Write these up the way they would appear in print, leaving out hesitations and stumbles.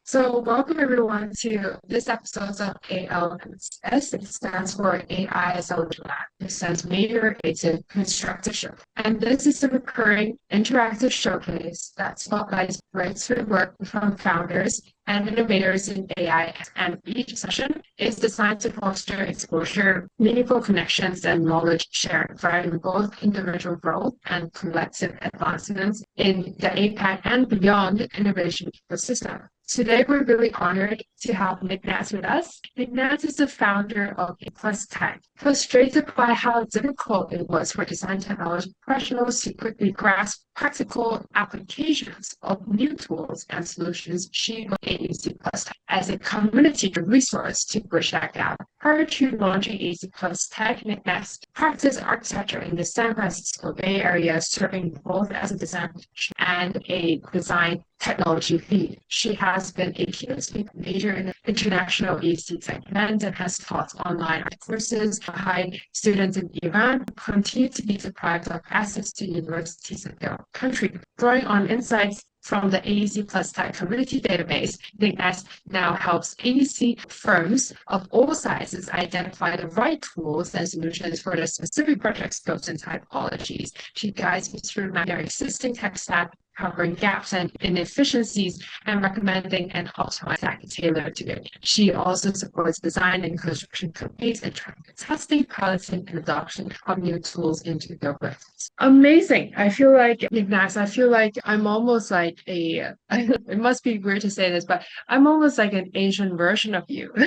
So welcome everyone to this episode of AAL MICS. It stands for AI Accelerator Lab. It stands Major Innovative Constructive Showcase. And this is a recurring interactive showcase that spotlights breakthrough work from founders and innovators in AI. And each session is designed to foster exposure, meaningful connections, and knowledge sharing, driving both individual growth and collective advancements in the APAC and beyond innovation ecosystem. Today, we're really honored to have Niknaz with us. Niknaz is the founder of A+Tech, frustrated by how difficult it was for design technology professionals to quickly grasp practical applications of new tools and solutions. She built AEC+Tech as a community resource to bridge that gap. Prior to launching AEC+Tech, Niknaz practiced architecture in the San Francisco Bay Area, serving both as a design and a design technology lead. She has been a keynote speaker major in international AEC-tech events and has taught online courses. Bahai students in Iran continue to be deprived of access to universities in their country. Drawing on insights from the AEC+Tech community database, Niknaz now helps AEC firms of all sizes identify the right tools and solutions for their specific project scopes and typologies. She guides me through their existing tech stack, covering gaps and inefficiencies and recommending an optimized stack tailored to it. She also supports design and construction companies in testing, piloting, and adoption of new tools into their workflows. Amazing. I feel like, Ignaz, I feel like I'm almost like it must be weird to say this, but I'm almost like an Asian version of you. Oh,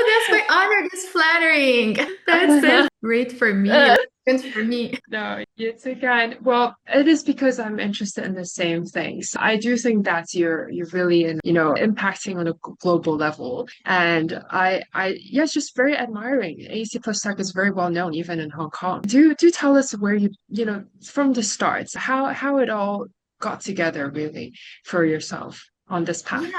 that's my honor. That's flattering. That's great for me. Good for me. No, it's again. Well, it is because I'm interested in the same things. I do think that you're really impacting on a global level, and yeah, it's just very admiring. AC+Tech is very well known even in Hong Kong. Do tell us where from the start how it all got together really for yourself on this path. Yeah.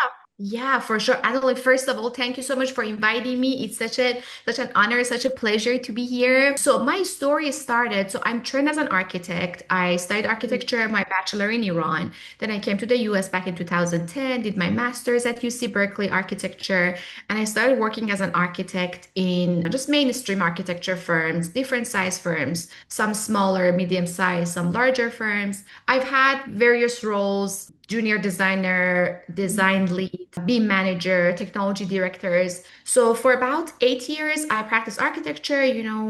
Yeah, for sure. Adeline, first of all, thank you so much for inviting me. It's such an honor, such a pleasure to be here. So my story started, so I'm trained as an architect. I studied architecture, my bachelor in Iran. Then I came to the US back in 2010, did my master's at UC Berkeley architecture, and I started working as an architect in just mainstream architecture firms, different size firms, some smaller, medium size, some larger firms. I've had various roles: junior designer, design lead, BIM manager, technology directors. So for about 8 years, I practiced architecture,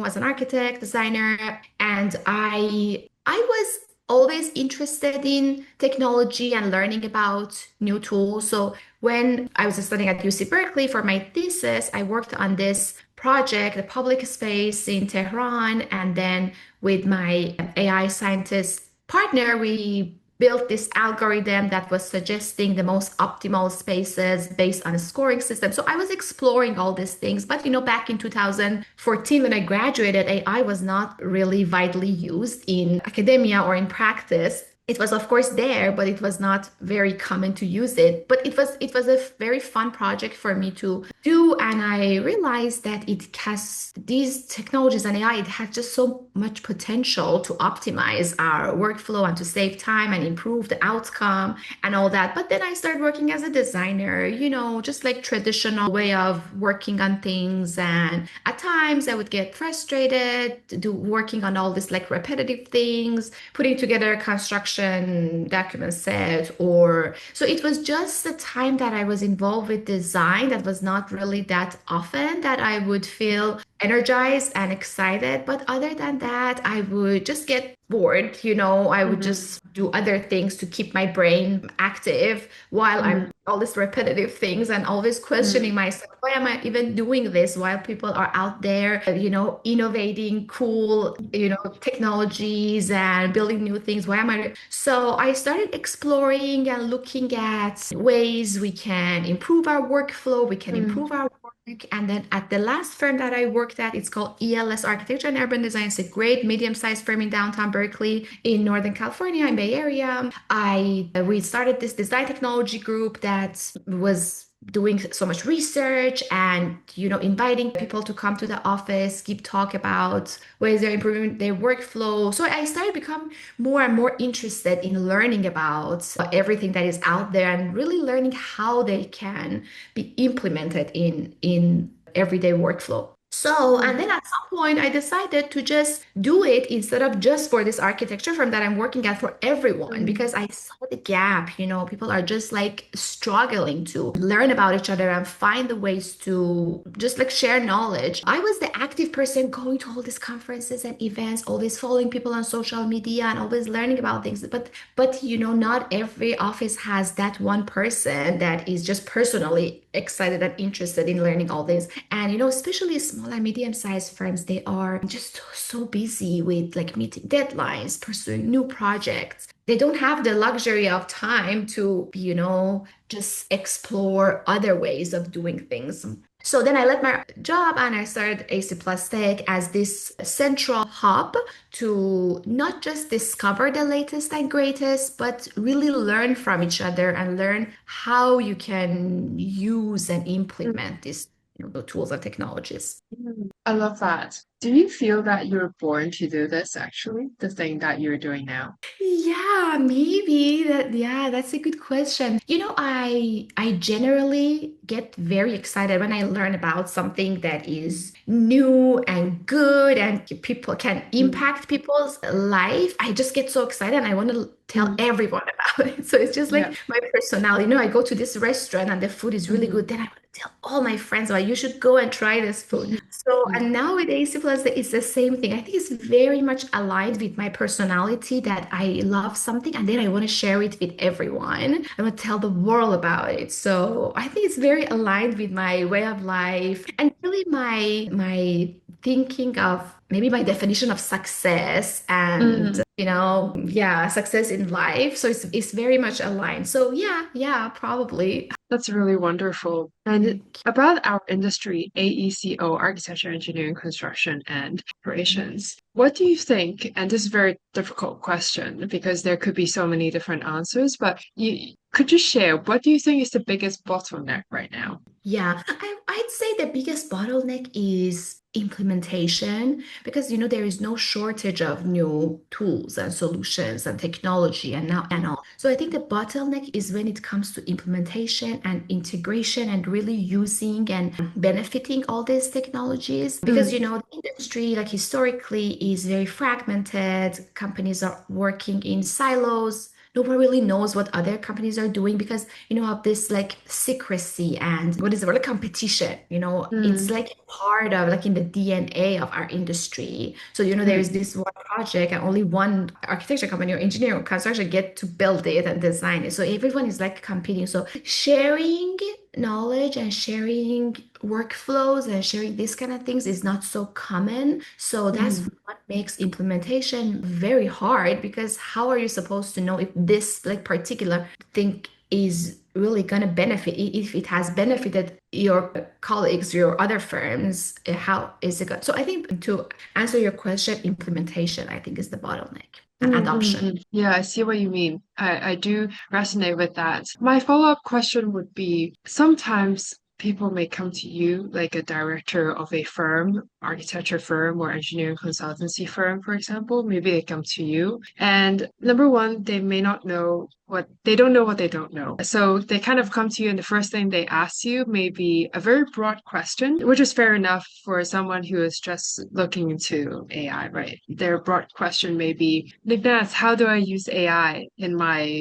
as an architect, designer, and I was always interested in technology and learning about new tools. So when I was studying at UC Berkeley for my thesis, I worked on this project, the public space in Tehran, and then with my AI scientist partner, we built this algorithm that was suggesting the most optimal spaces based on a scoring system. So I was exploring all these things. But back in 2014, when I graduated, AI was not really widely used in academia or in practice. It was, of course, there, but it was not very common to use it. But it was a very fun project for me to do, and I realized that it has these technologies and AI. It has just so much potential to optimize our workflow and to save time and improve the outcome and all that. But then I started working as a designer, just like traditional way of working on things, and at times I would get frustrated working on all this like repetitive things, putting together construction document set, or so it was just the time that I was involved with design that was not really that often that I would feel energized and excited. But other than that, I would just get bored. I would Mhm. just do other things to keep my brain active while I'm all these repetitive things and always questioning Mhm. myself, why am I even doing this while people are out there, innovating cool, technologies and building new things? Why am I? So I started exploring and looking at ways we can improve our workflow, we can Mhm. improve our work. And then at the last firm that I worked at, it's called ELS Architecture and Urban Design. It's a great medium-sized firm in downtown Berkeley in Northern California, in Bay Area. We started this design technology group that was doing so much research and inviting people to come to the office, give talk about ways they're improving their workflow. So I started to become more and more interested in learning about everything that is out there and really learning how they can be implemented in everyday workflow. So, and then at some point, I decided to just do it instead of just for this architecture firm that I'm working at for everyone Mm. because I saw the gap. People are just like struggling to learn about each other and find the ways to just like share knowledge. I was the active person going to all these conferences and events, always following people on social media and always learning about things. But not every office has that one person that is just personally excited and interested in learning all this. And especially small and medium-sized firms, they are just so busy with like meeting deadlines, pursuing new projects. They don't have the luxury of time to, just explore other ways of doing things. So then I left my job and I started AC Plus Tech as this central hub to not just discover the latest and greatest, but really learn from each other and learn how you can use and implement these tools and technologies. I love that. Do you feel that you're born to do this actually, the thing that you're doing now? Yeah, maybe that. Yeah, that's a good question. I generally get very excited when I learn about something that is new and good and people can Mm. impact people's life. I just get so excited and I want to tell Mm. everyone about it. So it's just Yeah. like my personality. I go to this restaurant and the food is really Mhm. good. Then I want to tell all my friends about you should go and try this food. So, Mm. and now with AC Plus, it's the same thing. I think it's very much aligned with my personality that I love something and then I want to share it with everyone. I want to tell the world about it. So I think it's very aligned with my way of life and really my thinking of maybe my definition of success and Mm. yeah, success in life. So it's very much aligned. So yeah, probably. That's really wonderful. And Thank about our industry, AECO, Architecture, Engineering, Construction, and Operations, what do you think? And this is a very difficult question because there could be so many different answers, but could you share what do you think is the biggest bottleneck right now? Yeah, I'd say the biggest bottleneck is implementation because there is no shortage of new tools and solutions and technology and all. So I think the bottleneck is when it comes to implementation and integration and really using and benefiting all these technologies because Mm. the industry like historically is very fragmented. Companies are working in silos. Nobody really knows what other companies are doing because of this like secrecy and what is the word, like competition. It's Mm. like part of like in the DNA of our industry. So there is Mm. this one project and only one architecture company or engineer or construction get to build it and design it. So everyone is like competing. So sharing knowledge and sharing workflows and sharing these kind of things is not so common. So that's Mm. what makes implementation very hard because how are you supposed to know if this like particular thing is really going to benefit if it has benefited your colleagues, your other firms, how is it going? So I think to answer your question, implementation, I think is the bottleneck and Mm, mm, adoption. mm. Yeah, I see what you mean. I do resonate with that. My follow-up question would be sometimes people may come to you, like a director of a firm, architecture firm or engineering consultancy firm, for example. Maybe they come to you, and number one, they may not know what they don't know what they don't know. So they kind of come to you, and the first thing they ask you may be a very broad question, which is fair enough for someone who is just looking into AI, right? Their broad question may be, Niknaz, how do I use AI in my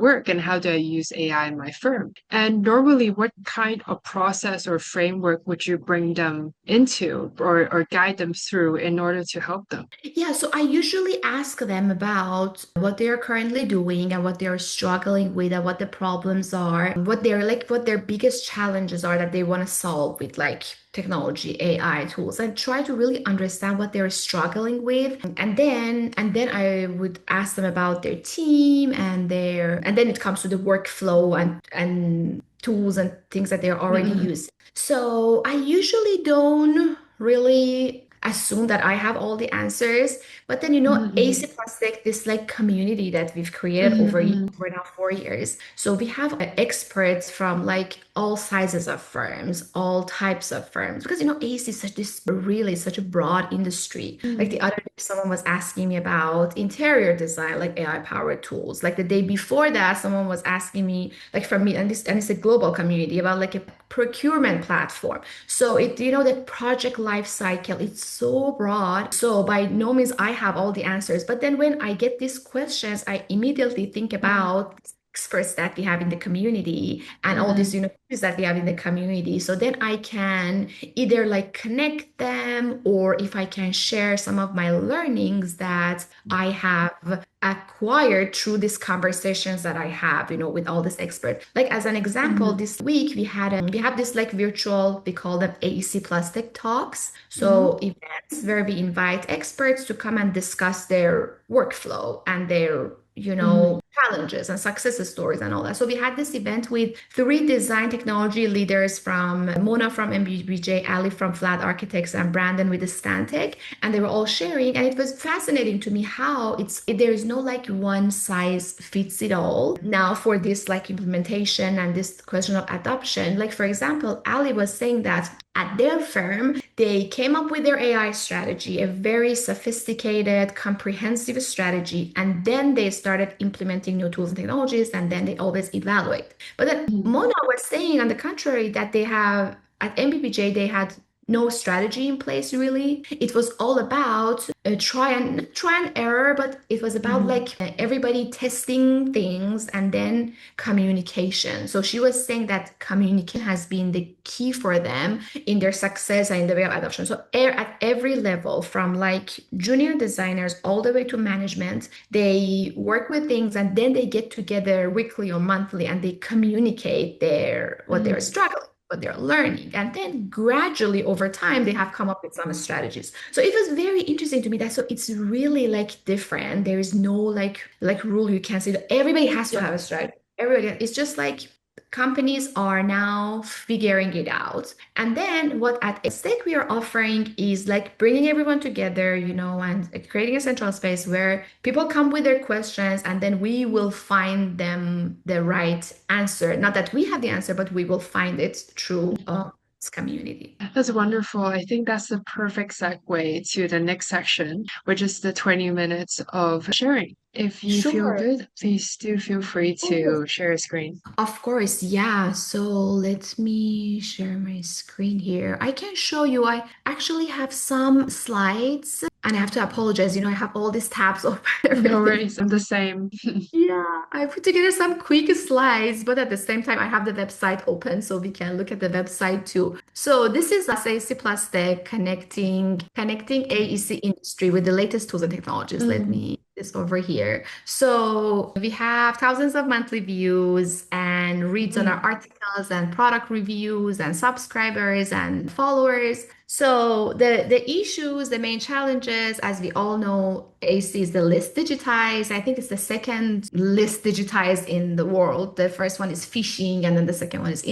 work, and how do I use AI in my firm? And normally, what kind of process or framework would you bring them into or guide them through in order to help them? Yeah, so I usually ask them about what they are currently doing and what they are struggling with and what the problems are, what their biggest challenges are that they want to solve with like technology, AI tools, and try to really understand what they're struggling with. And then I would ask them about their team and then it comes to the workflow and tools and things that they're already Mm-mm. using. So I usually don't really assume that I have all the answers. But then, Mm-hmm. AC Plastic, this like community that we've created Mm-hmm. over now 4 years. So we have experts from like all sizes of firms, all types of firms, because AC is such a broad industry. Like the other day, someone was asking me about interior design, like AI powered tools. Like the day before that, someone was asking me, like from me, and it's a global community about like a procurement platform. So the project life cycle, it's so broad. So by no means I have all the answers. But then when I get these questions, I immediately think about experts that we have in the community and all these Mm-hmm. universities that we have in the community. So then I can either like connect them, or if I can share some of my learnings that I have acquired through these conversations that I have, with all these experts. Like as an example, Mm-hmm. this week we have this like virtual, we call them AEC Plastic Talks. Mm-hmm. So events where we invite experts to come and discuss their workflow and their Mm-hmm. challenges and success stories and all that. So we had this event with three design technology leaders from Mona from MBBJ, Ali from Flat Architects, and Brandon with the Stantec, and they were all sharing. And it was fascinating to me how there is no like one size fits it all. Now for this like implementation and this question of adoption, like for example, Ali was saying that at their firm, they came up with their AI strategy, a very sophisticated, comprehensive strategy, and then they started implementing new tools and technologies, and then they always evaluate. But then Mona was saying, on the contrary, that they have at MBBJ, they had no strategy in place really. It was all about try and error, but it was about Mm-hmm. like everybody testing things and then communication. So she was saying that communication has been the key for them in their success and in the way of adoption. So at every level, from like junior designers all the way to management, they work with things and then they get together weekly or monthly and they communicate what they're Mm-hmm. struggling, what they're learning. And then gradually over time, they have come up with some strategies. So it was very interesting to me that so it's really like different. There is no like rule you can say that everybody has to Yeah. have a strategy. Everybody, it's just like companies are now figuring it out. And then what at Stake we are offering is like bringing everyone together, and creating a central space where people come with their questions and then we will find them the right answer. Not that we have the answer, but we will find it through this community. That's wonderful. I think that's the perfect segue to the next section, which is the 20 minutes of sharing. If you feel Sure. good, please do feel free to share your screen. Of course, yeah. So let me share my screen here. I can show you, I actually have some slides and I have to apologize. I have all these tabs open, No everything. worries, I'm the same. Yeah, I put together some quick slides, but at the same time, I have the website open so we can look at the website too. So this is AEC Plastic connecting AEC industry with the latest tools and technologies. Let Mm, me this over here. So we have thousands of monthly views and reads on our mm, articles and product reviews and subscribers and followers. So the issues, the main challenges, as we all know, AC is the least digitized. I think it's the second least digitized in the world. The first one is phishing, and then the second one is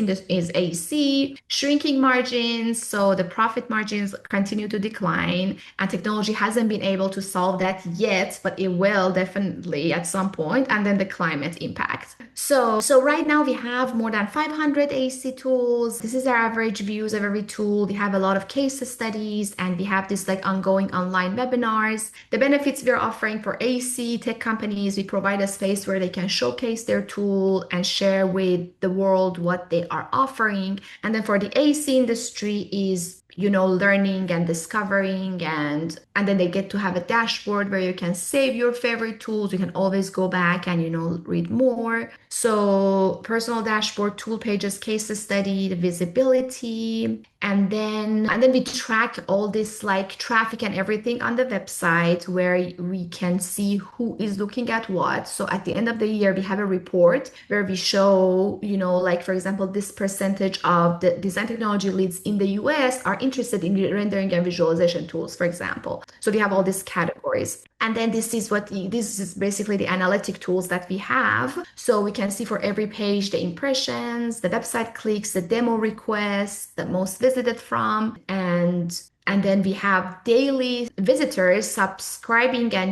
AC. Shrinking margins, so the profit margins continue to decline, and technology hasn't been able to solve that yet, but it will definitely at some point. And then the climate impact. So right now we have more than 500 AC tools. This is our average views of every tool. We have a lot of case studies, and we have this like ongoing online webinars. The benefits we're offering for AC tech companies, we provide a space where they can showcase their tool and share with the world what they are offering. And then for the AC industry is learning and discovering, and then they get to have a dashboard where you can save your favorite tools. You can always go back and read more. So personal dashboard, tool pages, case study, the visibility, and then we track all this like traffic and everything on the website where we can see who is looking at what. So at the end of the year, we have a report where we show, like for example, this percentage of the design technology leads in the US are interested in rendering and visualization tools, for example. So we have all these categories. And then this is basically the analytic tools that we have. So we can see for every page the impressions, the website clicks, the demo requests, the most visited from, and And then we have daily visitors subscribing and,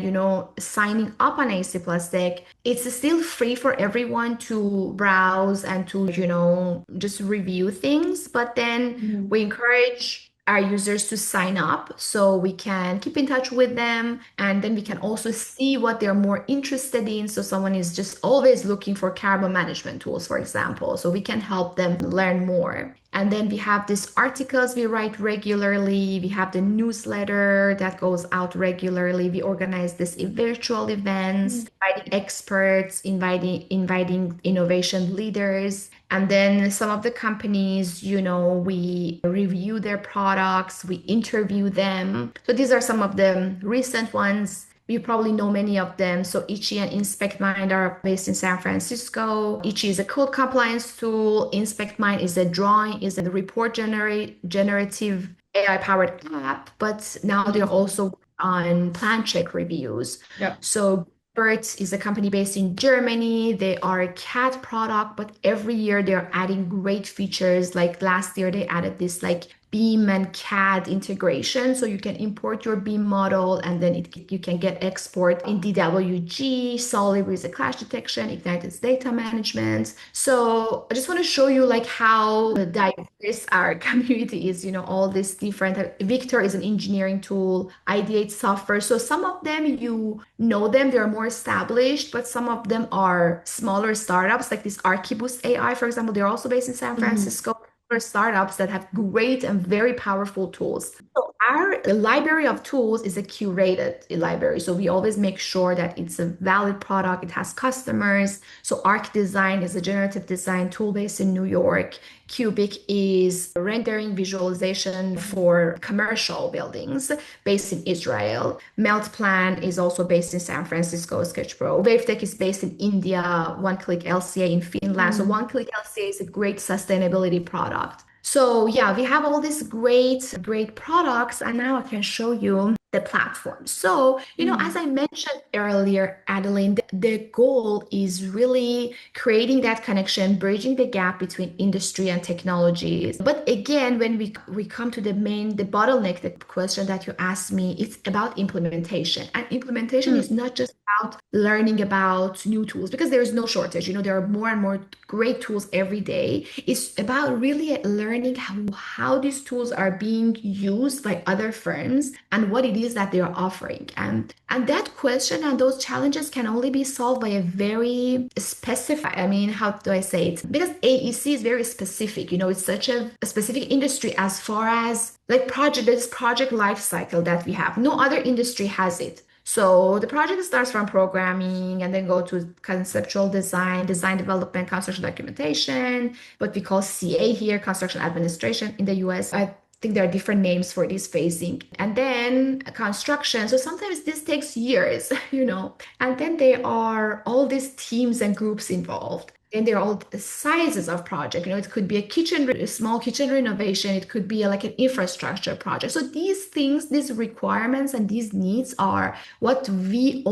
signing up on AC Plus Tech. It's still free for everyone to browse and to, just review things. But then Mhm. we encourage our users to sign up so we can keep in touch with them, and then we can also see what they're more interested in. So someone is just always looking for carbon management tools, for example, so we can help them learn more. And then we have these articles we write regularly. We have the newsletter that goes out regularly. We organize this virtual events, inviting experts, inviting innovation leaders. And then some of the companies, we review their products, we interview them. So these are some of the recent ones. You probably know many of them. So Ichi and Inspect Mind are based in San Francisco. Ichi is a code compliance tool. Inspect Mind is a report generative AI powered app, but now they're also on plan check reviews. Yeah. So Bert is a company based in Germany. They are a CAD product, but every year they're adding great features. Like last year, they added this like BIM and CAD integration. So you can import your BIM model and then you can get export in DWG, Solibri is a clash detection, Ignite is data management. So I just want to show you like how diverse our community is, all this different. Victor is an engineering tool, Ideate software. So some of them, you know them, they're more established, but some of them are smaller startups, like this Archibus AI, for example. They're also based in San Francisco. Startups that have great and very powerful tools. So our library of tools is a curated library. So we always make sure that it's a valid product, it has customers. So Arc Design is a generative design tool based in New York. Cubic is rendering visualization for commercial buildings based in Israel. Meltplan is also based in San Francisco, SketchPro. WaveTech is based in India, OneClick LCA in Finland. So OneClick LCA is a great sustainability product. So yeah, we have all these great products, and now I can show you the platform. So, as I mentioned earlier, Adeline, the goal is really creating that connection, bridging the gap between industry and technologies. But again, when we come to the bottleneck, the question that you asked me, it's about implementation. And implementation is not just about learning about new tools, because there is no shortage. There are more and more great tools every day. It's about really learning how these tools are being used by other firms and what it is that they are offering. And that question and those challenges can only be solved by a very specific, how do I say it? Because AEC is very specific, it's such a specific industry as far as like this project life cycle that we have. No other industry has it. So the project starts from programming and then go to conceptual design, design development, construction documentation, what we call CA here, construction administration in the US. I think there are different names for this phasing. And then construction. So sometimes this takes years, and then there are all these teams and groups involved. And they're all the sizes of project. It could be a small kitchen renovation. It could be like an infrastructure project. So these things, these requirements and these needs are what we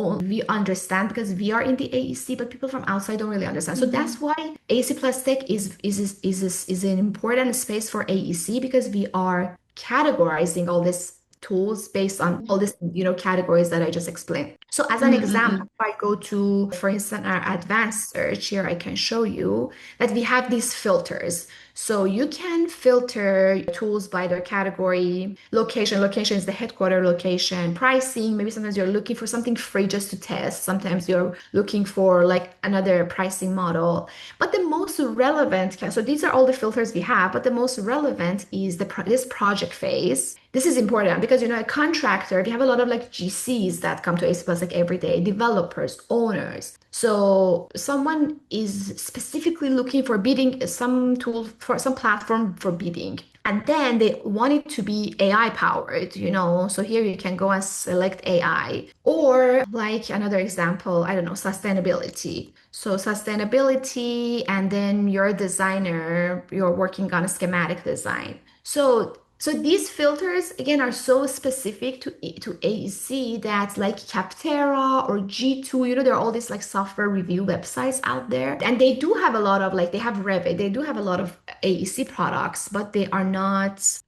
understand because we are in the AEC, but people from outside don't really understand. So that's why AEC Plus Tech is an important space for AEC, because we are categorizing all these tools based on all these categories that I just explained. So as an example, if I go to, for instance, our advanced search here, I can show you that we have these filters. So you can filter tools by their category, location. Location is the headquarter location, pricing. Maybe sometimes you're looking for something free just to test. Sometimes you're looking for like another pricing model. But the most relevant, so these are all the filters we have, but the most relevant is this project phase. This is important because, a contractor, we have a lot of like GCs that come to ACE Plus like every day, developers, owners. So someone is specifically looking for bidding, some tool for some platform for bidding. And then they want it to be AI powered, So here you can go and select AI. Or like another example, I don't know, sustainability. So sustainability, and then you're a designer, you're working on a schematic design. So So these filters again are so specific to AEC that like Capterra or G2, there are all these like software review websites out there. And they do have a lot of like they have Revit, they do have a lot of AEC products, but they are not,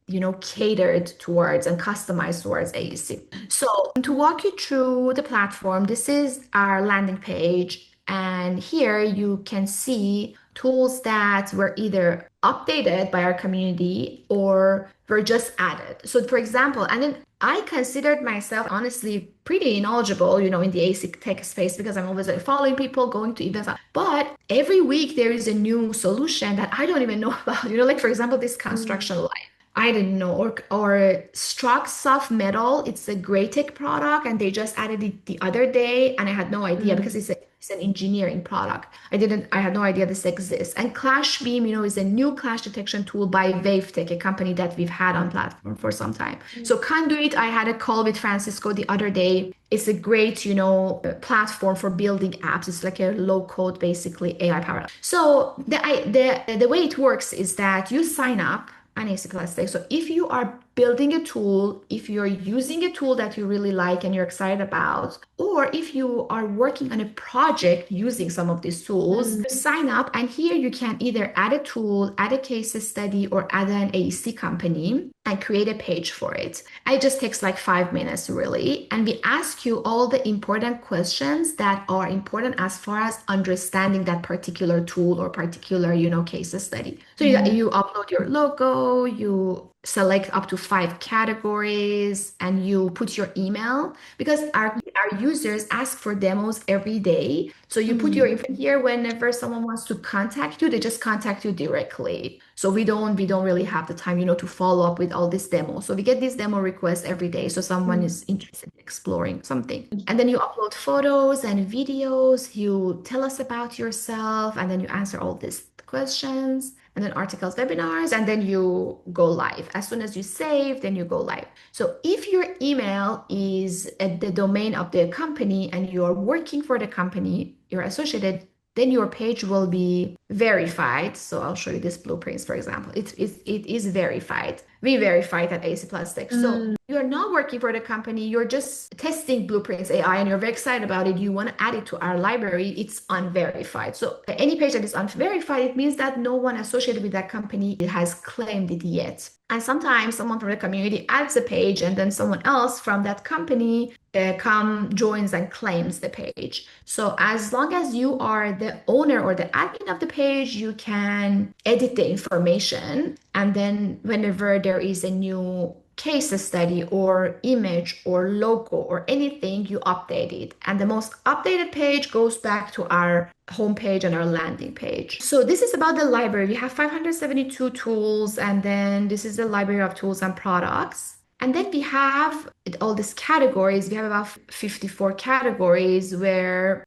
catered towards and customized towards AEC. So to walk you through the platform, this is our landing page. And here you can see tools that were either updated by our community or were just added. So for example, and then I considered myself honestly pretty knowledgeable, in the ASIC tech space because I'm always like following people, going to events. But every week there is a new solution that I don't even know about. Like for example, this construction line. I didn't know, or Struck Soft Metal. It's a Graytech product, and they just added it the other day, and I had no idea because it's an engineering product. I had no idea this exists. And Clash Beam, is a new clash detection tool by WaveTech, a company that we've had on platform for some time. So Conduit, I had a call with Francisco the other day. It's a great, platform for building apps. It's like a low code, basically AI powered. So the way it works is that you sign up on AEC-tech. So if you are building a tool, if you're using a tool that you really like and you're excited about, or if you are working on a project using some of these tools, sign up. And here you can either add a tool, add a case study, or add an AEC company and create a page for it. And it just takes like 5 minutes really. And we ask you all the important questions that are important as far as understanding that particular tool or particular, case study. So you upload your logo, you select up to 5 categories, and you put your email because our users ask for demos every day. So you put your info here. Whenever someone wants to contact you, they just contact you directly. So we don't really have the time, to follow up with all this demo. So we get these demo requests every day. So someone is interested in exploring something. And then you upload photos and videos. You tell us about yourself, and then you answer all these questions, and then articles, webinars, and then you go live. As soon as you save, then you go live. So if your email is at the domain of the company and you're working for the company, you're associated, then your page will be verified. So I'll show you this blueprints, for example. It is verified. We verified at AEC-tech. So you're not working for the company, you're just testing Blueprints AI and you're very excited about it. You want to add it to our library, it's unverified. So any page that is unverified, it means that no one associated with that company has claimed it yet. And sometimes someone from the community adds a page and then someone else from that company joins and claims the page. So as long as you are the owner or the admin of the page, you can edit the information. And then whenever there is a new case study or image or logo or anything, you update it. And the most updated page goes back to our homepage and our landing page. So this is about the library. We have 572 tools, and then this is the library of tools and products. And then we have all these categories. We have about 54 categories where,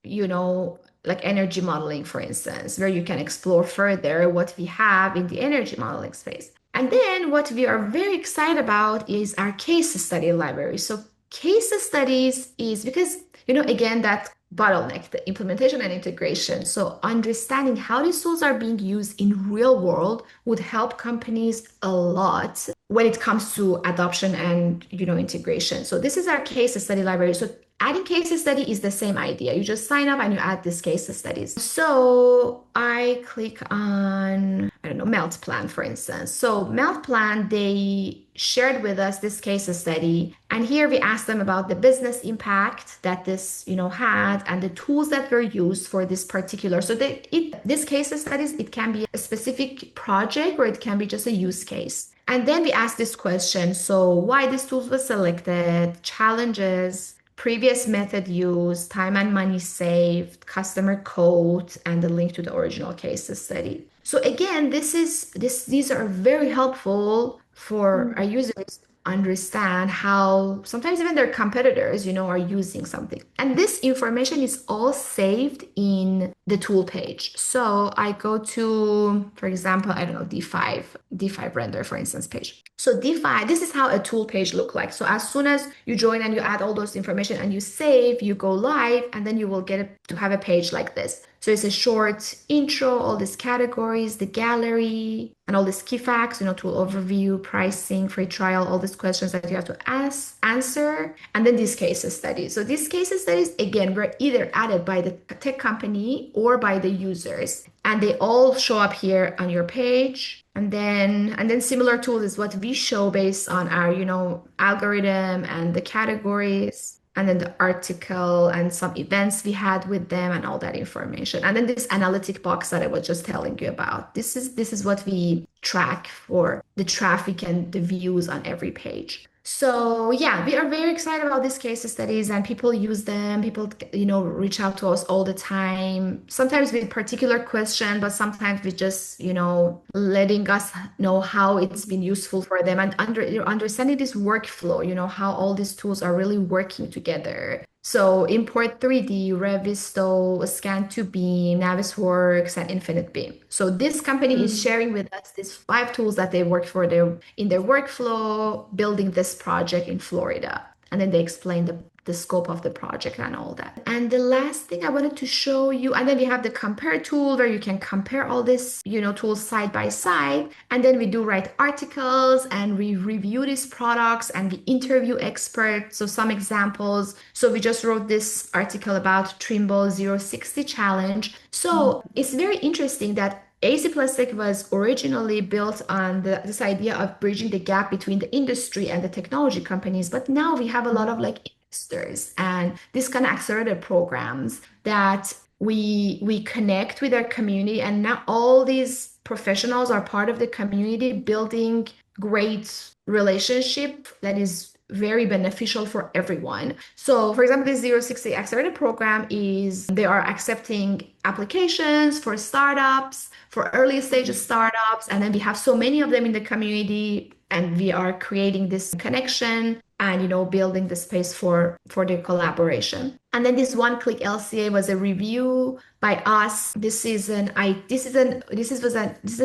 like energy modeling, for instance, where you can explore further what we have in the energy modeling space. And then what we are very excited about is our case study library. So case studies is because, again, that bottleneck, the implementation and integration. So understanding how these tools are being used in real world would help companies a lot when it comes to adoption and, integration. So this is our case study library. So adding case study is the same idea. You just sign up and you add these case studies. So I click on, Meltplan, for instance. So Meltplan, they shared with us this case study. And here we asked them about the business impact that this, had and the tools that were used for this particular. So this case studies, it can be a specific project or it can be just a use case. And then we asked this question. So why these tools were selected, challenges, previous method used, time and money saved, customer code, and the link to the original case study. So again, these are very helpful for our users to understand how sometimes even their competitors, are using something. And this information is all saved in the tool page. So I go to, for example, D5 render, for instance, page. So D5, this is how a tool page look like. So as soon as you join and you add all those information and you save, you go live, and then you will get to have a page like this. So it's a short intro, all these categories, the gallery, and all these key facts, tool overview, pricing, free trial, all these questions that you have to answer, and then these case studies. So these case studies, again, were either added by the tech company or by the users, and they all show up here on your page. And then similar tools is what we show based on our, algorithm and the categories, and then the article and some events we had with them and all that information. And then this analytic box that I was just telling you about. This is what we track for the traffic and the views on every page. So yeah, we are very excited about these case studies, and people use them. People, reach out to us all the time, sometimes with particular question, but sometimes with just, letting us know how it's been useful for them, and understanding this workflow, how all these tools are really working together. So Import 3D, Revisto, Scan to Beam, Navisworks, and Infinite Beam. So this company is sharing with us these 5 tools that they work for in their workflow, building this project in Florida. And then they explain the scope of the project and all that. And the last thing I wanted to show you, and then we have the compare tool where you can compare all this, tools side by side. And then we do write articles and we review these products and we interview experts. So some examples. So we just wrote this article about Trimble 060 challenge. So it's very interesting that AEC-tech was originally built on this idea of bridging the gap between the industry and the technology companies, but now we have a lot of investors and this kind of accelerator programs that we connect with our community, and now all these professionals are part of the community, building great relationship that is very beneficial for everyone. So for example, this 060 Accelerator program they are accepting applications for startups, for early stage startups, and then we have so many of them in the community, and we are creating this connection and building the space for the collaboration. And then this one-click LCA was a review by us. This is an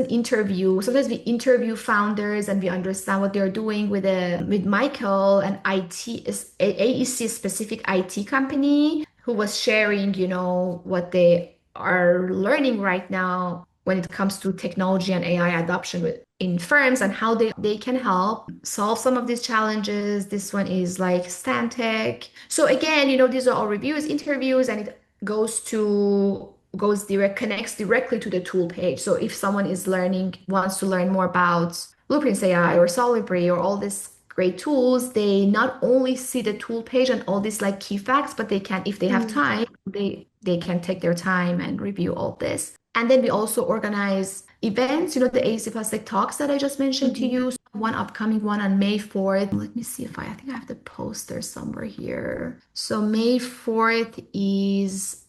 interview. Sometimes we interview founders and we understand what they're doing with Michael, an AEC specific IT company, who was sharing, what they are learning right now when it comes to technology and AI adoption in firms, and how they can help solve some of these challenges. This one is like Stantec. So again, these are all reviews, interviews, and it connects directly to the tool page. So if someone wants to learn more about Blueprints AI or Solibri or all these great tools, they not only see the tool page and all these key facts, but they can, if they have time, they can take their time and review all this. And then we also organize events, the AEC-tech talks that I just mentioned to you. So one upcoming one on May 4th. Let me see if I think I have the poster somewhere here. So May 4th is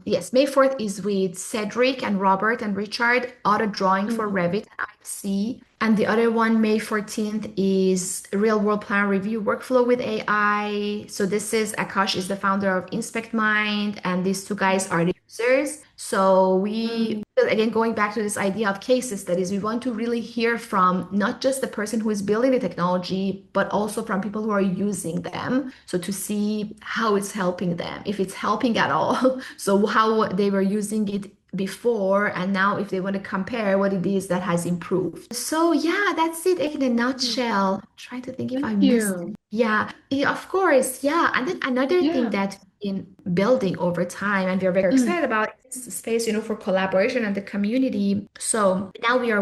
with Cedric and Robert and Richard, auto drawing for Revit and IC. And the other one, May 14th, is real world plan review workflow with AI. So this is Akash is the founder of InspectMind, and these 2 guys are the users. So we, again, going back to this idea of case studies, we want to really hear from not just the person who is building the technology, but also from people who are using them. So to see how it's helping them, if it's helping at all. So how they were using it before, and now if they want to compare what it is that has improved. So yeah, that's it in a nutshell. I'm trying to think if I missed it. Yeah, of course. Yeah. And then another thing that in building over time, and we're very excited about this space, for collaboration and the community. So now we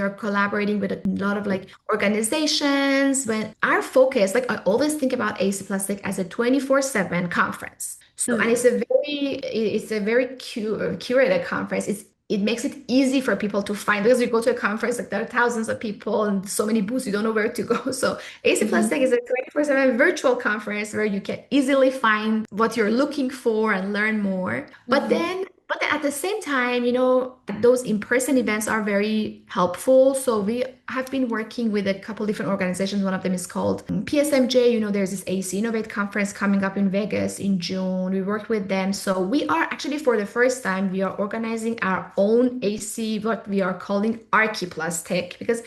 are collaborating with a lot of organizations. When our focus, I always think about AEC-tech as a 24/7 conference. So, and it's a very curated conference. It makes it easy for people to find, because you go to a conference, there are thousands of people and so many booths, you don't know where to go. So AEC-tech is a 24/7 virtual conference where you can easily find what you're looking for and learn more. But then at the same time, those in-person events are very helpful. So we have been working with a couple different organizations. One of them is called PSMJ. There's this AEC Innovate conference coming up in Vegas in June. We worked with them. So we are actually, for the first time, we are organizing our own AEC, what we are calling Archi+Tech, because,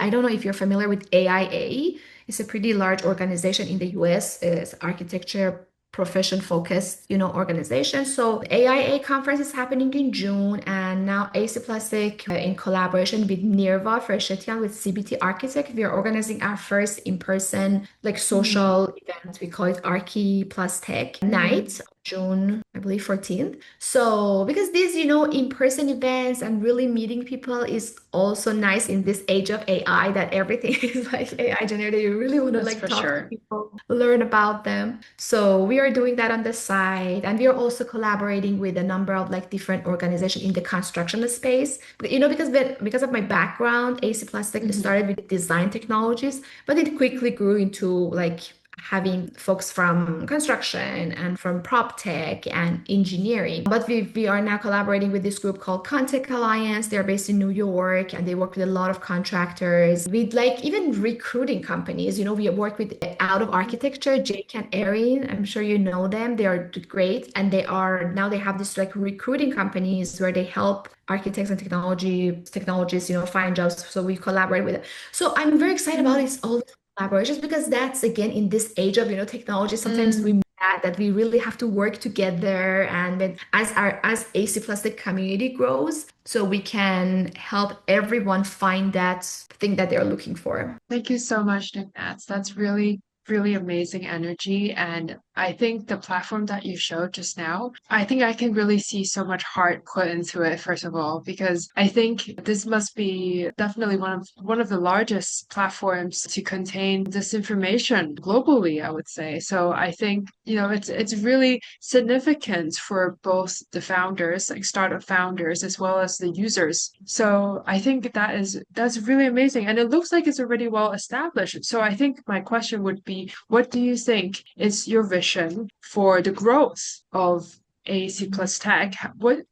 I don't know if you're familiar with AIA. It's a pretty large organization in the US. It's architecture profession focused, organization. So the AIA conference is happening in June, and now AC Plastic, in collaboration with Nirva Fershetian with CBT Architect, we are organizing our first in-person like social event. We call it Archi Plus Tech Night. June, I believe 14th. So because these, in-person events and really meeting people is also nice in this age of AI that everything is like AI generated. You really want to That's like for talk to sure. people, learn about them. So we are doing that on the side, and we are also collaborating with a number of like different organizations in the construction space. Because of my background, AC Plastic started with design technologies, but it quickly grew into like having folks from construction and from prop tech and engineering. But we are now collaborating with this group called Contech Alliance. They're based in New York and they work with a lot of contractors, with like even recruiting companies. We work with Out of Architecture, Jake and Erin. I'm sure you know them. They are great. And they have this like recruiting companies where they help architects and technologists, find jobs. So we collaborate with it. So I'm very excited about this all collaborations, because that's again in this age of technology, sometimes we that we really have to work together, and then as AC Plastic community grows, so we can help everyone find that thing that they're looking for. Thank you so much, Niknaz. That's really, really amazing energy. And I think the platform that you showed just now, I think I can really see so much heart put into it, first of all, because I think this must be definitely one of the largest platforms to contain this information globally, I would say. So I think, it's really significant for both the founders, like startup founders, as well as the users. So I think that's really amazing. And it looks like it's already well established. So I think my question would be, what do you think is your vision for the growth of AEC plus tech?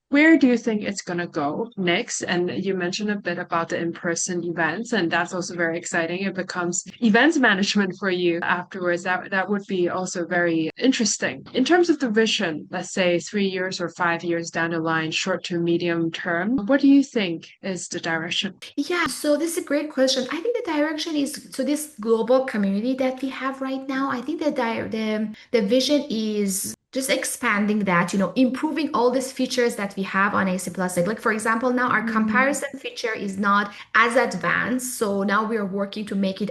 Where do you think it's going to go next? And you mentioned a bit about the in-person events, and that's also very exciting. It becomes events management for you afterwards. That would be also very interesting. In terms of the vision, let's say 3 years or 5 years down the line, short to medium term, what do you think is the direction? Yeah, so this is a great question. I think the direction is, so this global community that we have right now, I think the vision is just expanding that, improving all these features that we have on AC Plastic. Like for example, now our comparison feature is not as advanced. So now we are working to make it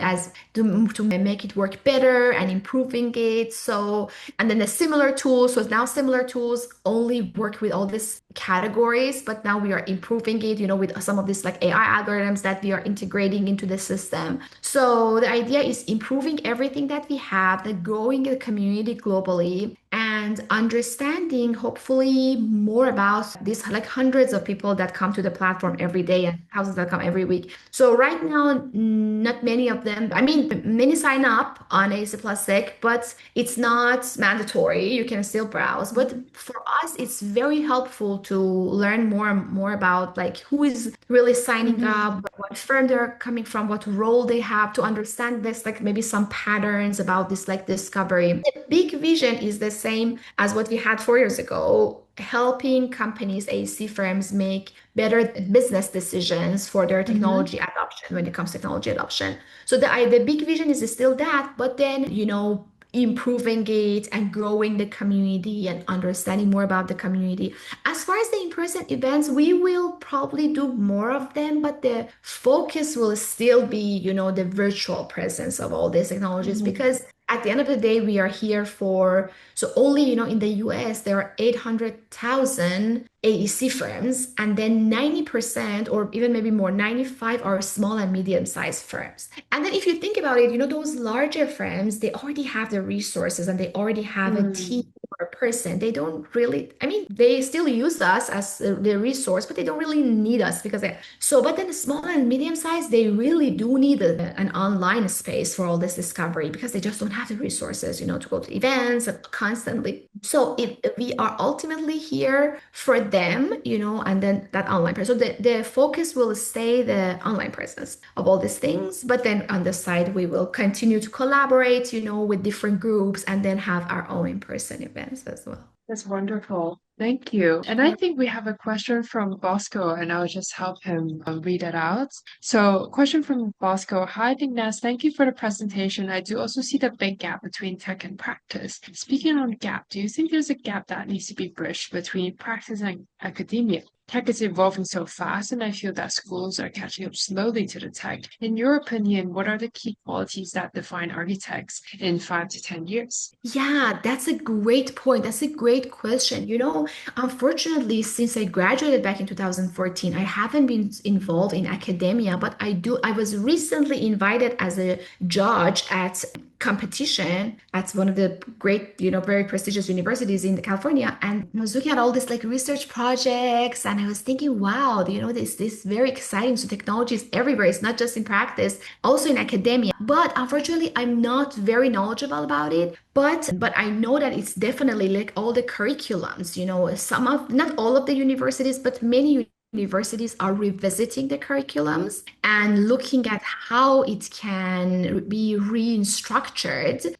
to make it work better and improving it. So, and then the similar tools. So now similar tools only work with all these categories, but now we are improving it, with some of these like AI algorithms that we are integrating into the system. So the idea is improving everything that we have, like growing the community globally, and understanding hopefully more about these like hundreds of people that come to the platform every day and thousands that come every week. So right now, not many of them, I mean, many sign up on AC Plastic, but it's not mandatory. You can still browse. But for us, it's very helpful to learn more and more about like who is really signing up, what firm they're coming from, what role they have, to understand this, like maybe some patterns about this like discovery. The big vision is the same as what we had 4 years ago, helping companies, AEC firms make better business decisions for their technology adoption when it comes to technology adoption. So the big vision is still that, but then, improving it and growing the community and understanding more about the community. As far as the in-person events, we will probably do more of them, but the focus will still be, the virtual presence of all these technologies, because at the end of the day, we are here for, so only, in the US, there are 800,000 AEC firms, and then 90%, or even maybe more, 95 are small and medium-sized firms. And then if you think about it, those larger firms, they already have the resources and they already have a team or a person. They don't really, I mean, they still use us as the resource, but they don't really need us but then the small and medium size, they really do need an online space for all this discovery, because they just don't have the resources, to go to events constantly. So if we are ultimately here for them, and then that online presence. So the focus will stay the online presence of all these things, but then on the side, we will continue to collaborate, with different groups, and then have our own in-person events as well. That's wonderful. Thank you. And I think we have a question from Bosco, and I'll just help him read it out. So, question from Bosco. Hi, Niknaz. Thank you for the presentation. I do also see the big gap between tech and practice. Speaking on gap, do you think there's a gap that needs to be bridged between practice and academia? Tech is evolving so fast, and I feel that schools are catching up slowly to the tech. In your opinion, what are the key qualities that define architects in 5 to 10 years? Yeah, that's a great point. That's a great question. Unfortunately, since I graduated back in 2014, I haven't been involved in academia, but I was recently invited as a judge at competition at one of the great, very prestigious universities in California. And I was looking at all these like research projects, and I was thinking, wow, this very exciting. So technology is everywhere. It's not just in practice, also in academia. But unfortunately, I'm not very knowledgeable about it. But I know that it's definitely like all the curriculums, not all of the universities, but many universities are revisiting the curriculums and looking at how it can be restructured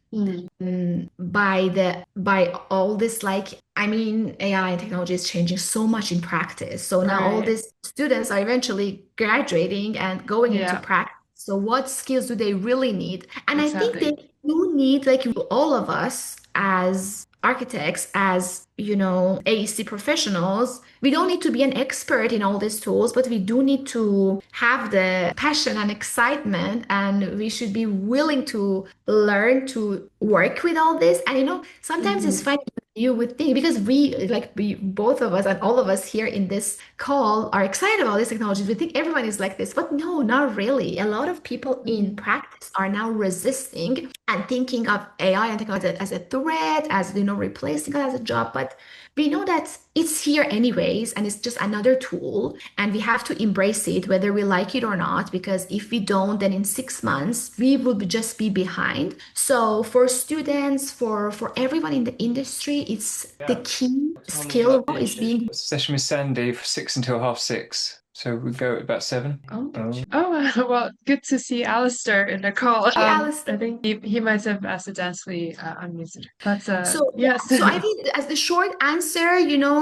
by all this, like, I mean, AI and technology is changing so much in practice. So now all Right. these students are eventually graduating and going into Yeah, practice. So what skills do they really need? And I think they exactly. do need, like, all of us as architects, as AEC professionals, we don't need to be an expert in all these tools, but we do need to have the passion and excitement, and we should be willing to learn to work with all this. And sometimes it's Mhm. funny. You would think, because we both of us and all of us here in this call are excited about these technologies. We think everyone is like this, but no, not really. A lot of people in Mhm. practice are now resisting and thinking of AI and technology as a threat, as replacing us as a job. But we know that it's here anyways, and it's just another tool, and we have to embrace it whether we like it or not, because if we don't, then in 6 months we will just be behind. So for students, for everyone in the industry, it's the Yeah. key What time would you skill like to is finish? being. Session with Sandy for 6 until 6:30. So we go at about 7. Oh, Oh. well, good to see Alistair in the call. Hey, Alice. I think he might have accidentally unmuted. But So yes. yeah, so I think as the short answer,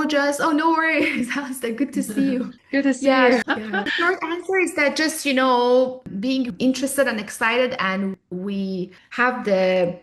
just, oh, no worries, Alistair, good to see you. Good to see Yeah, you. yeah. The short answer is that just, being interested and excited, and we have the,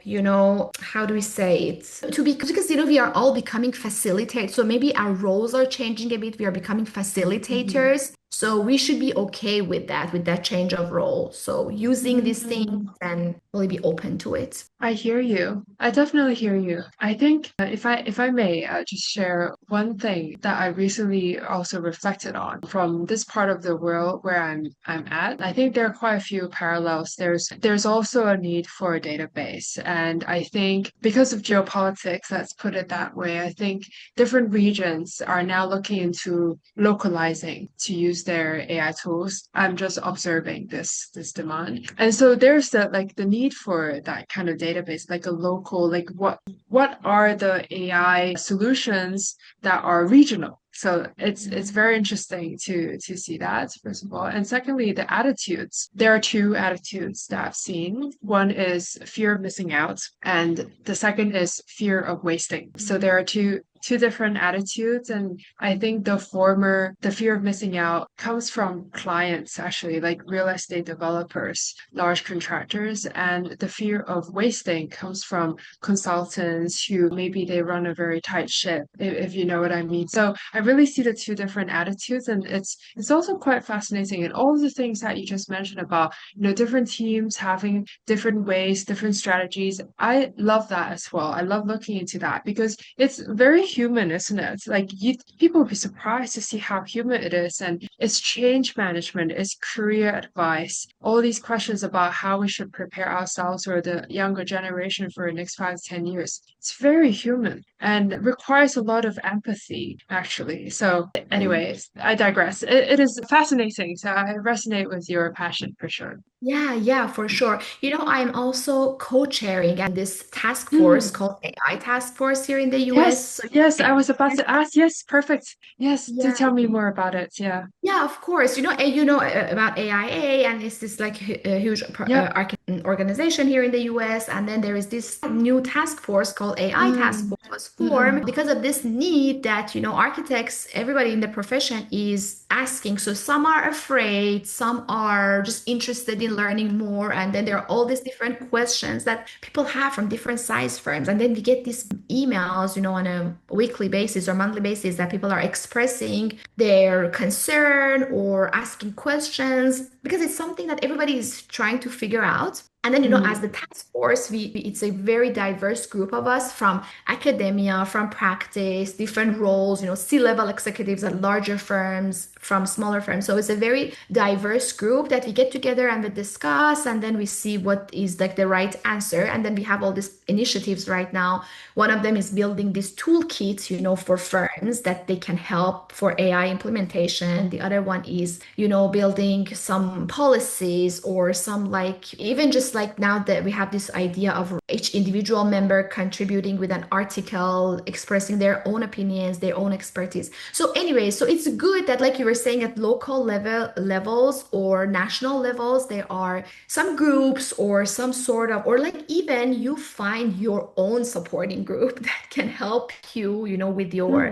how do we say it? Because, we are all becoming facilitators. So maybe our roles are changing a bit. We are becoming Mhm. facilitators. So we should be okay with that change of role. So using these things Mhm. and really be open to it. I hear you. I definitely hear you. I think if I may just share one thing that I recently also reflected on from this part of the world where I'm at. I think there are quite a few parallels. There's also a need for a database, and I think because of geopolitics, let's put it that way. I think different regions are now looking into localizing to use their AI tools. I'm just observing this demand. And so there's the need for that kind of database, like a local, like what are the AI solutions that are regional? So it's very interesting to see that, first of all. And secondly, the attitudes. There are two attitudes that I've seen. One is fear of missing out, and the second is fear of wasting. So there are two different attitudes, and I think the former, the fear of missing out, comes from clients, actually, like real estate developers, large contractors, and the fear of wasting comes from consultants who maybe they run a very tight ship, if you know what I mean. So I really see the two different attitudes, and it's also quite fascinating. And all of the things that you just mentioned about, different teams having different ways, different strategies. I love that as well. I love looking into that because it's very human, isn't it? Like people would be surprised to see how human it is, and it's change management, it's career advice, all these questions about how we should prepare ourselves or the younger generation for the next 5 to 10 years. It's very human and requires a lot of empathy, actually. So, anyways, I digress. It is fascinating. So I resonate with your passion for sure. Yeah, yeah, for sure. I'm also co-chairing at this task force Mm. called AI Task Force here in the US. Yes, So yes, I I, was about to ask. Yes, perfect. Yes, do yeah, tell me more about it. Yeah. yeah, of course. About AIA, and it's this like huge Yep. organization here in the US. And then there is this new task force called AI task force was formed because of this need that, architects, everybody in the profession is asking. So some are afraid, some are just interested in learning more. And then there are all these different questions that people have from different size firms. And then we get these emails, on a weekly basis or monthly basis that people are expressing their concern or asking questions because it's something that everybody is trying to figure out. And then, as the task force, it's a very diverse group of us from academia, from practice, different roles, C-level executives at larger firms, from smaller firms. So it's a very diverse group that we get together and we discuss, and then we see what is like the right answer. And then we have all these initiatives right now. One of them is building these toolkits, for firms that they can help for AI implementation. The other one is, building some policies or some even just like now that we have this idea of each individual member contributing with an article, expressing their own opinions, their own expertise. So anyway, so it's good that like you were saying at local levels or national levels, there are some groups or some sort of, or like even you find your own supporting group that can help you, with your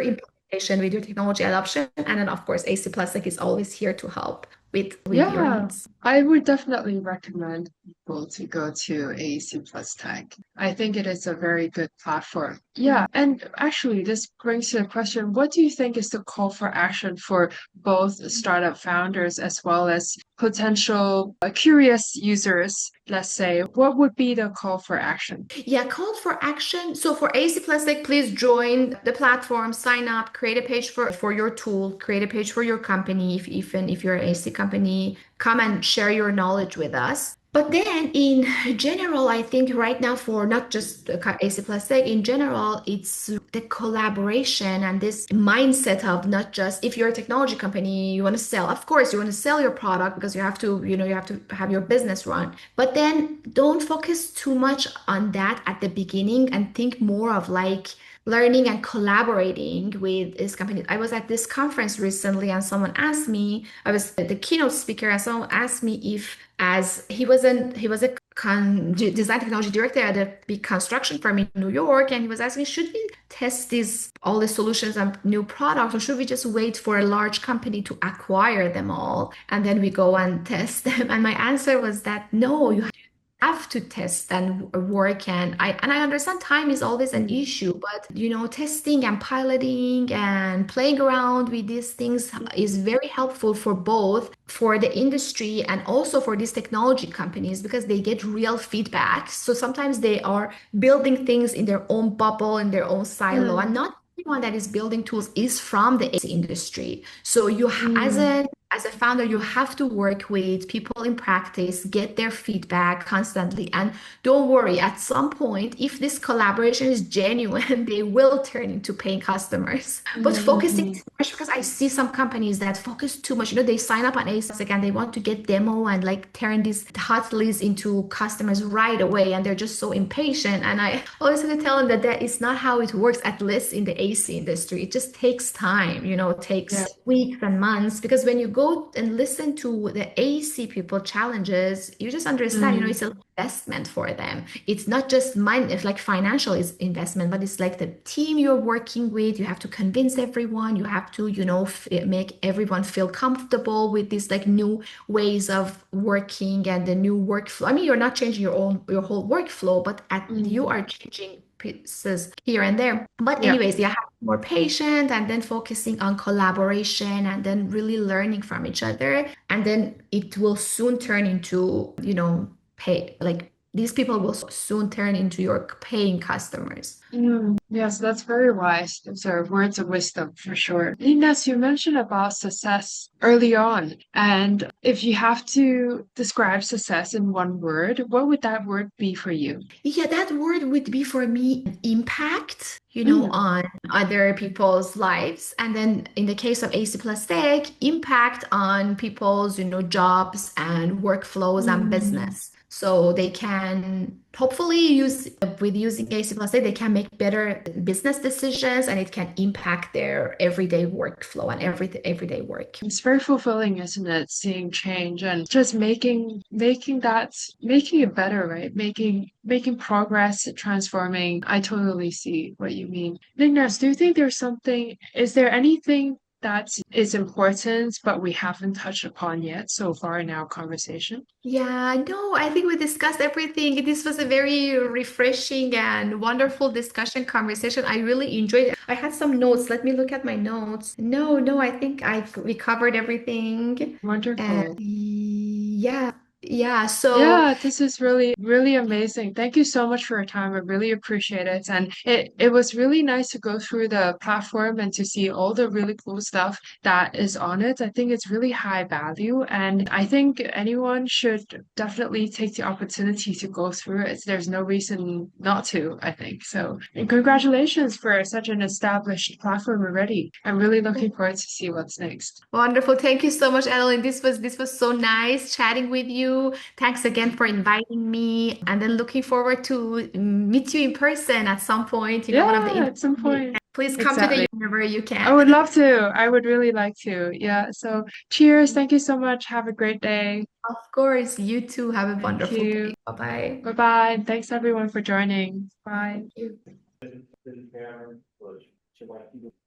implementation, with your technology adoption. And then of course, AC Plastic is always here to help with your needs. I would definitely recommend people to go to AEC Plus Tech. I think it is a very good platform. Yeah, and actually this brings to the question, what do you think is the call for action for both startup founders as well as potential curious users, let's say? What would be the call for action? Yeah, call for action. So for AC Plastic, please join the platform, sign up, create a page for your tool, create a page for your company. If you're an AC company, come and share your knowledge with us. But then in general, I think right now for not just AC Plastic, in general, it's the collaboration and this mindset of not just if you're a technology company, you want to sell. Of course, you want to sell your product because you have to have your business run. But then don't focus too much on that at the beginning and think more of like learning and collaborating with this company. I was at this conference recently and someone asked me, I was the keynote speaker, and someone asked me if as he was a design technology director at a big construction firm in New York, and he was asking, should we test all the solutions and new products, or should we just wait for a large company to acquire them all and then we go and test them? And my answer was that no, you have to test and work, and I understand time is always an issue, but testing and piloting and playing around with these things is very helpful for both for the industry and also for these technology companies because they get real feedback. So sometimes they are building things in their own bubble, in their own silo, and not everyone that is building tools is from the AC industry. So you as a founder, you have to work with people in practice, get their feedback constantly. And don't worry, at some point, if this collaboration is genuine, they will turn into paying customers. But focusing too much, because I see some companies that focus too much, they sign up on ASIC and they want to get demo and like turn these hot leads into customers right away. And they're just so impatient. And I always have to tell them that is not how it works, at least in the AC industry. It just takes time, it takes weeks and months, because when you go and listen to the AC people challenges, you just understand, it's an investment for them. It's not just like financial is investment, but it's like the team you're working with. You have to convince everyone. You have to, make everyone feel comfortable with these like new ways of working and the new workflow. I mean, you're not changing your whole workflow, but you are changing pieces here and there. But anyways, have more patient and then focusing on collaboration and then really learning from each other. And then it will soon turn into, pay, like these people will soon turn into your paying customers. Yes, that's very wise. Those are words of wisdom for sure. Niknaz, you mentioned about success early on. And if you have to describe success in one word, what would that word be for you? Yeah, that word would be for me impact, on other people's lives. And then in the case of AC Plastic, impact on people's, jobs and workflows and business. so they can hopefully use with using AEC+A, they can make better business decisions and it can impact their everyday workflow and everyday work. It's very fulfilling, isn't it? Seeing change and just making it better, right? Making progress, transforming. I totally see what you mean. Niknaz, do you think is there anything that is important, but we haven't touched upon yet so far in our conversation? Yeah, no, I think we discussed everything. This was a very refreshing and wonderful discussion conversation. I really enjoyed it. I had some notes. Let me look at my notes. No, I think we covered everything. And Wonderful. yeah. So Yeah, this is really, really amazing. Thank you so much for your time. I really appreciate it. And it was really nice to go through the platform and to see all the really cool stuff that is on it. I think it's really high value. And I think anyone should definitely take the opportunity to go through it. There's no reason not to, I think. So, and congratulations for such an established platform already. I'm really looking forward to see what's next. wonderful. Thank you so much, Adeline. This was so nice chatting with you. Thanks again for inviting me, and then looking forward to meet you in person at some point. One of the Yeah, at some point. please come to the Exactly. whenever you I can. would love to. I would really like to. Yeah. So cheers. Thank you so much. Have a great day. Of course, you too have a Thank wonderful you. day. Bye Bye bye. Thanks everyone for joining. Bye. bye.